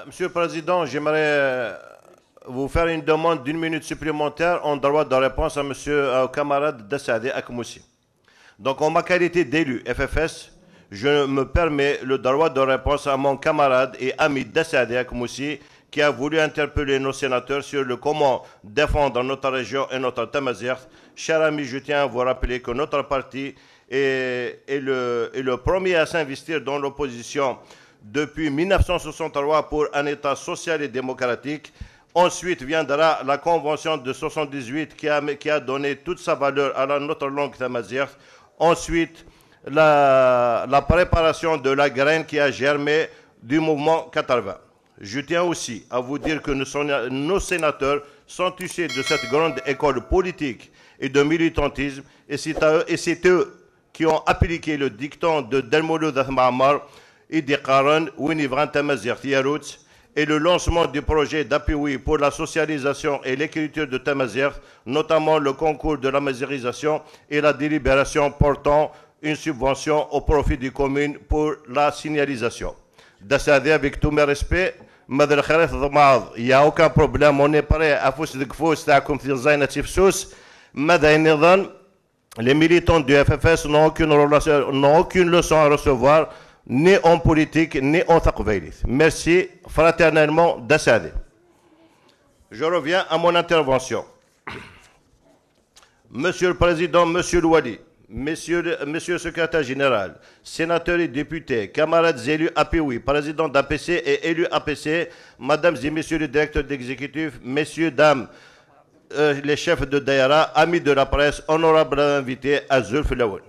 Monsieur le Président, j'aimerais vous faire une demande d'une minute supplémentaire en droit de réponse à monsieur, au camarade Dassadé Akmoussi. Donc, en ma qualité d'élu FFS, je me permets le droit de réponse à mon camarade et ami Dassadé Akmoussi qui a voulu interpeller nos sénateurs sur le comment défendre notre région et notre Tamazight. Chers amis, je tiens à vous rappeler que notre parti est le premier à s'investir dans l'opposition depuis 1963 pour un État social et démocratique. Ensuite viendra la Convention de 78 qui a donné toute sa valeur à notre langue tamazight. Ensuite, la préparation de la graine qui a germé du mouvement 80. Je tiens aussi à vous dire que nos sénateurs sont issus de cette grande école politique et de militantisme, et c'est eux qui ont appliqué le dicton de Delmouloud Ma'amar et des Qaran, Winivran Tamazight Yarout, et le lancement du projet d'appui pour la socialisation et l'écriture de Tamazight, notamment le concours de la mazirisation et la délibération portant une subvention au profit des communes pour la signalisation. Dassadé, avec tous mes respects, il n'y a aucun problème, on est prêt à faire les militants du FFS n'ont aucune leçon à recevoir, ni en politique, ni en taqbaylit. Merci fraternellement, Dassadé. Je reviens à mon intervention. Monsieur le Président, Monsieur Louali, Monsieur le Secrétaire Général, sénateurs et députés, camarades élus APWI, président d'APC et élus APC, Mesdames et Messieurs les directeurs d'exécutif, Messieurs, Dames, les chefs de Daïra, amis de la presse, honorables invités, Azulf Laoul.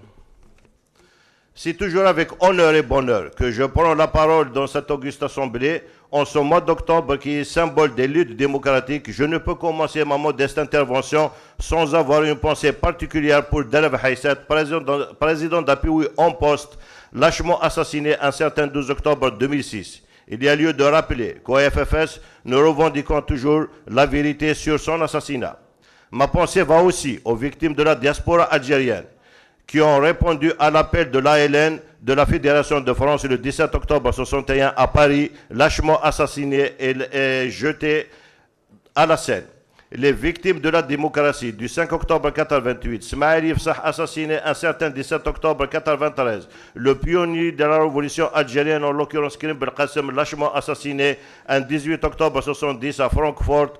C'est toujours avec honneur et bonheur que je prends la parole dans cette auguste assemblée en ce mois d'octobre qui est symbole des luttes démocratiques. Je ne peux commencer ma modeste intervention sans avoir une pensée particulière pour Dalab Haïsat, président d'APWI en poste, lâchement assassiné un certain 12 octobre 2006. Il y a lieu de rappeler qu'au FFS, nous revendiquons toujours la vérité sur son assassinat. Ma pensée va aussi aux victimes de la diaspora algérienne qui ont répondu à l'appel de l'ALN de la Fédération de France le 17 octobre 61 à Paris, lâchement assassinés et jetés à la Seine. Les victimes de la démocratie du 5 octobre 88, Smaïl Yefsah assassiné un certain 17 octobre 93, le pionnier de la révolution algérienne, en l'occurrence Karim Belkacem, lâchement assassiné un 18 octobre 70 à Francfort,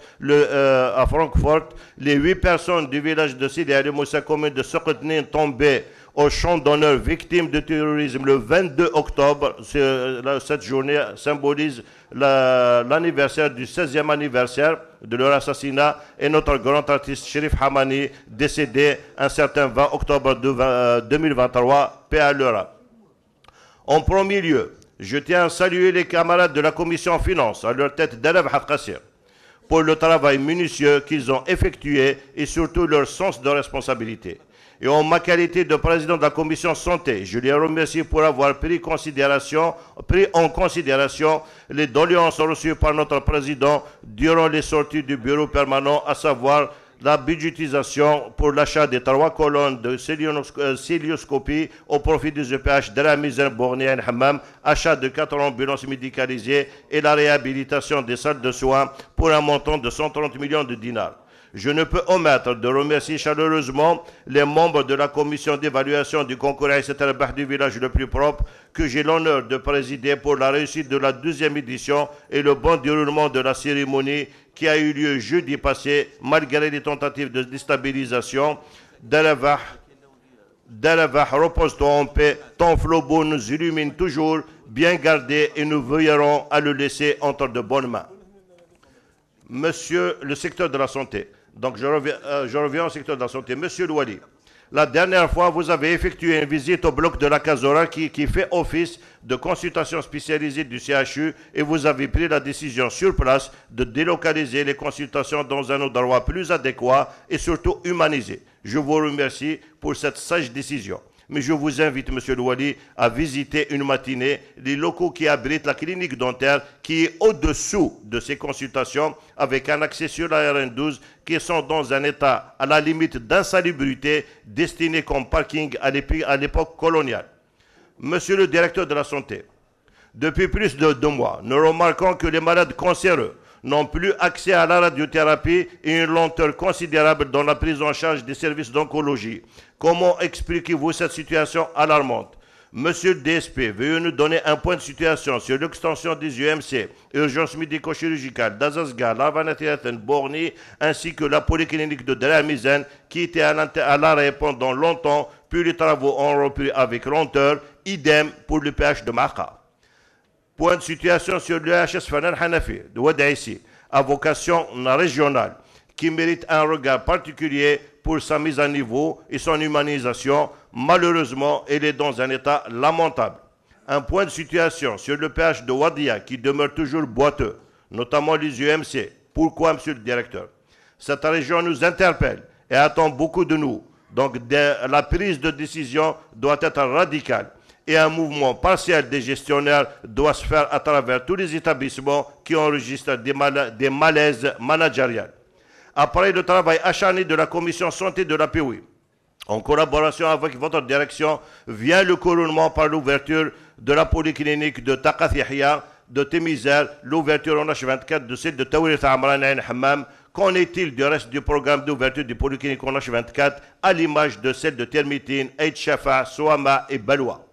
les 8 personnes du village de Sidi Ali Moussa, commune de Sokotnin, tombées au champ d'honneur, victimes de terrorisme le 22 octobre. Cette journée symbolise l'anniversaire du 16e anniversaire de leur assassinat, et notre grand artiste Chérif Hamani, décédé un certain 20 octobre 2023, paix à leur âme. En premier lieu, je tiens à saluer les camarades de la commission finances, à leur tête Dalab Haqqassir, pour le travail minutieux qu'ils ont effectué et surtout leur sens de responsabilité. Et en ma qualité de président de la commission santé, je les remercie pour avoir pris en considération les doléances reçues par notre président durant les sorties du bureau permanent, à savoir la budgétisation pour l'achat des 3 colonnes de célioscopie au profit des EPH de la Mizan Bournia et Hammam, achat de 4 ambulances médicalisées et la réhabilitation des salles de soins pour un montant de 130 millions de dinars. Je ne peux omettre de remercier chaleureusement les membres de la commission d'évaluation du concours Aïsat du village le plus propre que j'ai l'honneur de présider pour la réussite de la 2e édition et le bon déroulement de la cérémonie qui a eu lieu jeudi passé malgré les tentatives de déstabilisation. Dalavah, repose-toi en paix, ton flot nous illumine toujours, bien gardé, et nous veillerons à le laisser entre de bonnes mains. Monsieur le secteur de la santé. Donc je reviens au secteur de la santé. Monsieur Louali, la dernière fois, vous avez effectué une visite au bloc de la Casora qui fait office de consultation spécialisée du CHU, et vous avez pris la décision sur place de délocaliser les consultations dans un endroit plus adéquat et surtout humanisé. Je vous remercie pour cette sage décision. Mais je vous invite, Monsieur Louali, à visiter une matinée les locaux qui abritent la clinique dentaire qui est au-dessous de ces consultations, avec un accès sur la RN12 qui sont dans un état à la limite d'insalubrité, destiné comme parking à l'époque coloniale. Monsieur le directeur de la santé, Depuis plus de 2 mois, nous remarquons que les malades cancéreux n'ont plus accès à la radiothérapie et une lenteur considérable dans la prise en charge des services d'oncologie. Comment expliquez-vous cette situation alarmante? Monsieur le DSP, veuillez nous donner un point de situation sur l'extension des UMC, urgences médico-chirurgicales d'Azazga, Larvanatirathen, Borny, ainsi que la polyclinique de Dramizan, qui était à l'arrêt pendant longtemps, puis les travaux ont repris avec lenteur, idem pour le PH de Maqa. Point de situation sur le HS Fanan Hanafi de Wadaïsi, à vocation régionale, qui mérite un regard particulier pour sa mise à niveau et son humanisation. Malheureusement, elle est dans un état lamentable. Un point de situation sur le PH de Wadia qui demeure toujours boiteux, notamment les UMC. Pourquoi, monsieur le directeur? Cette région nous interpelle et attend beaucoup de nous. Donc, la prise de décision doit être radicale. Et un mouvement partiel des gestionnaires doit se faire à travers tous les établissements qui enregistrent des malaises managériales. Après le travail acharné de la commission santé de la POI, en collaboration avec votre direction, vient le couronnement par l'ouverture de la polyclinique de Taqath Yahya, de Temizer, l'ouverture en H24 de celle de Tawirat Amran Ain Hammam. Qu'en est-il du reste du programme d'ouverture du polyclinique en H24 à l'image de celle de Termitine, Eid Shafa, Soama et Baloua?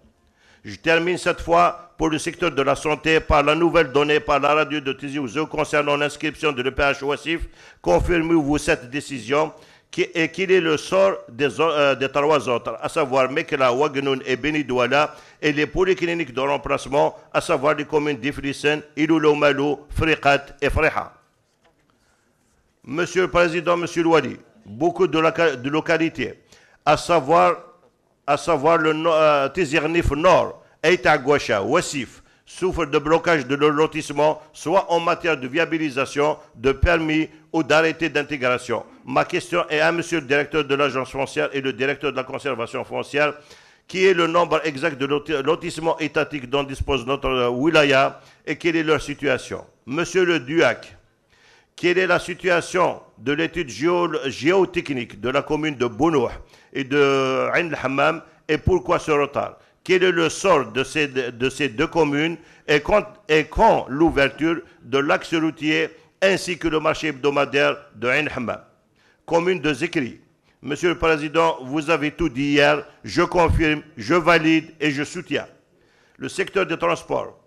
Je termine cette fois pour le secteur de la santé par la nouvelle donnée par la radio de Tizi Ouzou concernant l'inscription de l'EPH Ouassif. Confirmez-vous cette décision et quel est le sort des 3 autres, à savoir Mekla, Wagnoun et Beni Douala, et les polycliniques de remplacement, à savoir les communes d'Ifrissen, Iloulou Malou, Friqat et Freha. Monsieur le Président, Monsieur le Wali, beaucoup de localités, à savoir le Tizirnif Nord, Eita Gouacha, Wassif, souffrent de blocage de leur lotissement, soit en matière de viabilisation, de permis ou d'arrêté d'intégration. Ma question est à monsieur le directeur de l'agence foncière et le directeur de la conservation foncière, qui est le nombre exact de lotissements étatiques dont dispose notre wilaya et quelle est leur situation. Monsieur le DUAC, quelle est la situation de l'étude géotechnique de la commune de Bounouh et de Ain al-Hammam et pourquoi ce retard? Quel est le sort de ces 2 communes et quand l'ouverture de l'axe routier ainsi que le marché hebdomadaire de Ain al-Hammam? Commune de Zikri. Monsieur le Président, vous avez tout dit hier, je confirme, je valide et je soutiens. Le secteur des transports.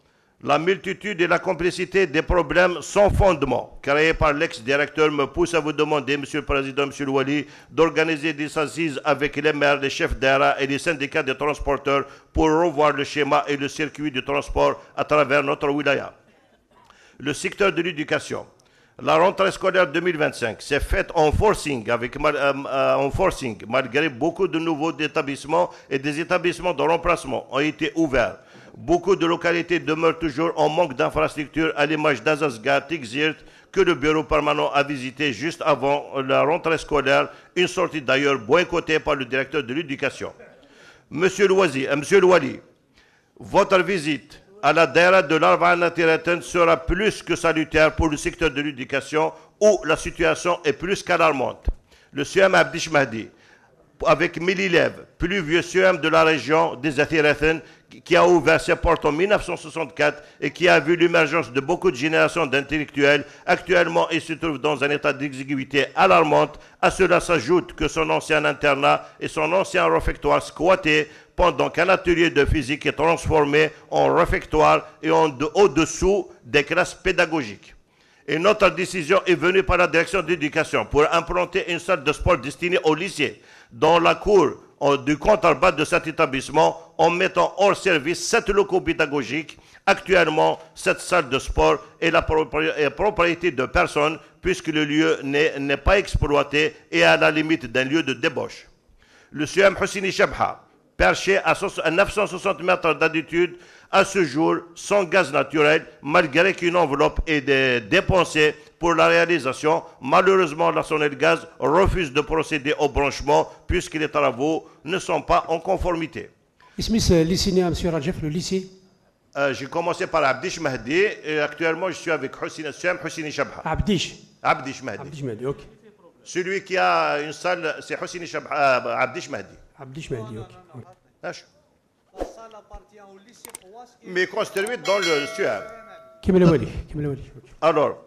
La multitude et la complexité des problèmes sans fondement créés par l'ex-directeur me poussent à vous demander, Monsieur le Président, Monsieur le Wali, d'organiser des assises avec les maires, les chefs d'ARA et les syndicats des transporteurs pour revoir le schéma et le circuit du transport à travers notre wilaya. Le secteur de l'éducation. La rentrée scolaire 2025 s'est faite en forcing, malgré beaucoup de nouveaux établissements et des établissements de remplacement ont été ouverts. Beaucoup de localités demeurent toujours en manque d'infrastructures à l'image d'Azazga, Tigzirt, que le bureau permanent a visité juste avant la rentrée scolaire, une sortie d'ailleurs boycottée par le directeur de l'éducation. Monsieur le Wali, votre visite à la daïra de Larvanatirathen sera plus que salutaire pour le secteur de l'éducation où la situation est plus qu'alarmante. Le CM Abdish Mahdi, avec 1000 élèves, plus vieux CM de la région des Athirathen, qui a ouvert ses portes en 1964 et qui a vu l'émergence de beaucoup de générations d'intellectuels. Actuellement, il se trouve dans un état d'exiguïté alarmante. À cela s'ajoute que son ancien internat et son ancien réfectoire squatté pendant qu'un atelier de physique est transformé en réfectoire et au-dessous des classes pédagogiques. Et notre décision est venue par la direction de l'éducation pour implanter une salle de sport destinée aux lycées dans la cour du contrebas de cet établissement en mettant hors service 7 locaux pédagogiques. Actuellement, cette salle de sport est la propriété de personne puisque le lieu n'est pas exploité et à la limite d'un lieu de débauche. Le CM Houssini Chabha, perché à 960 mètres d'altitude, à ce jour sans gaz naturel, malgré qu'une enveloppe est dépensée pour la réalisation. Malheureusement, la Sonelgaz refuse de procéder au branchement puisque les travaux ne sont pas en conformité. Monsieur Rajef, le lycée. J'ai commencé par Abdish Mahdi et actuellement je suis avec Houssini Chabha. Abdish Mahdi. Abdish Mahdi, ok. Celui qui a une salle, c'est Houssini Chabha, Abdish Mahdi. Abdish Mahdi, ok. ماشي. mais construite dans le SUAM. Alors,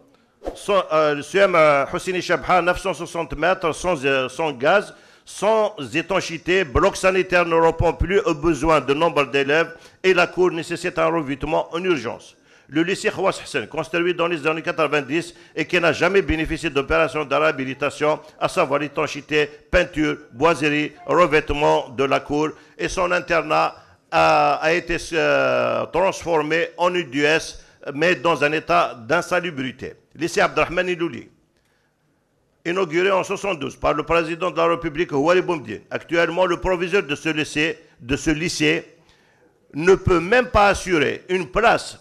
le SUAM Hosseini Chabha, 960 mètres, sans gaz, sans étanchéité, bloc sanitaire ne répond plus aux besoins de nombre d'élèves et la cour nécessite un revêtement en urgence. Le lycée Khawas Hassan, construit dans les années 90 et qui n'a jamais bénéficié d'opérations de réhabilitation, à savoir étanchéité, peinture, boiserie, revêtement de la cour, et son internat a été transformé en UDS, mais dans un état d'insalubrité. Lycée Abdelrahman Ilouli, inauguré en 1972 par le président de la République, Houari Boumediene. Actuellement, le proviseur de ce lycée ne peut même pas assurer une place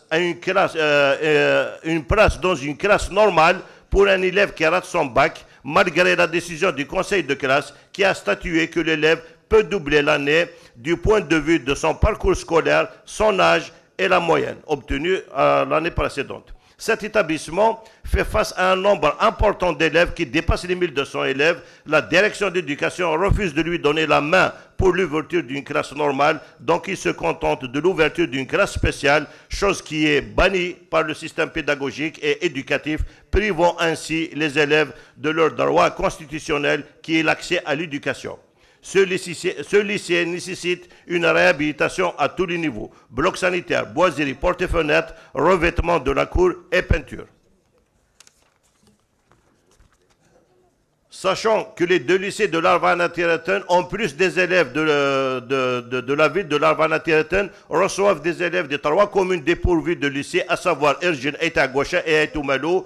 dans une classe normale pour un élève qui rate son bac, malgré la décision du conseil de classe qui a statué que l'élève peut doubler l'année du point de vue de son parcours scolaire, son âge et la moyenne obtenue l'année précédente. Cet établissement fait face à un nombre important d'élèves qui dépasse les 1200 élèves. La direction d'éducation refuse de lui donner la main pour l'ouverture d'une classe normale, donc il se contente de l'ouverture d'une classe spéciale, chose qui est bannie par le système pédagogique et éducatif, privant ainsi les élèves de leur droit constitutionnel qui est l'accès à l'éducation. Ce lycée nécessite une réhabilitation à tous les niveaux. Bloc sanitaire, boiserie, portes et fenêtres, revêtement de la cour et peinture. Sachant que les deux lycées de Larvana-Tireten, en plus des élèves de la ville de Larvana-Tireten, reçoivent des élèves des 3 communes dépourvues de lycée, à savoir Erjin, Aïta-Gouacha et Aïtoumalo.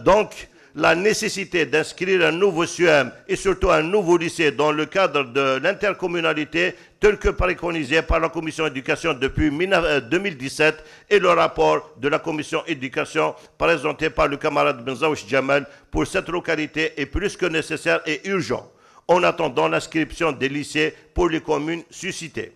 Donc, la nécessité d'inscrire un nouveau SUAM et surtout un nouveau lycée dans le cadre de l'intercommunalité tel que préconisé par la commission éducation depuis 2017 et le rapport de la commission éducation présenté par le camarade Benzaouch Jamal pour cette localité est plus que nécessaire et urgent en attendant l'inscription des lycées pour les communes suscitées.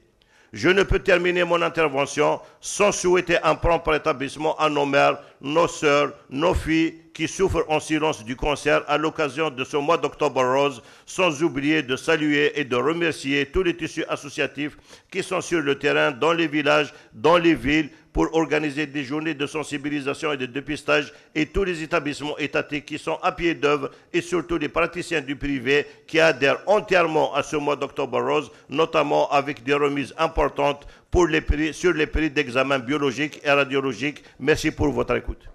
Je ne peux terminer mon intervention sans souhaiter un prompt rétablissement à nos mères, nos sœurs, nos filles qui souffrent en silence du cancer à l'occasion de ce mois d'Octobre Rose, sans oublier de saluer et de remercier tous les tissus associatifs qui sont sur le terrain, dans les villages, dans les villes, pour organiser des journées de sensibilisation et de dépistage et tous les établissements étatiques qui sont à pied d'œuvre et surtout les praticiens du privé qui adhèrent entièrement à ce mois d'Octobre Rose, notamment avec des remises importantes sur les prix d'examen biologique et radiologique. Merci pour votre écoute.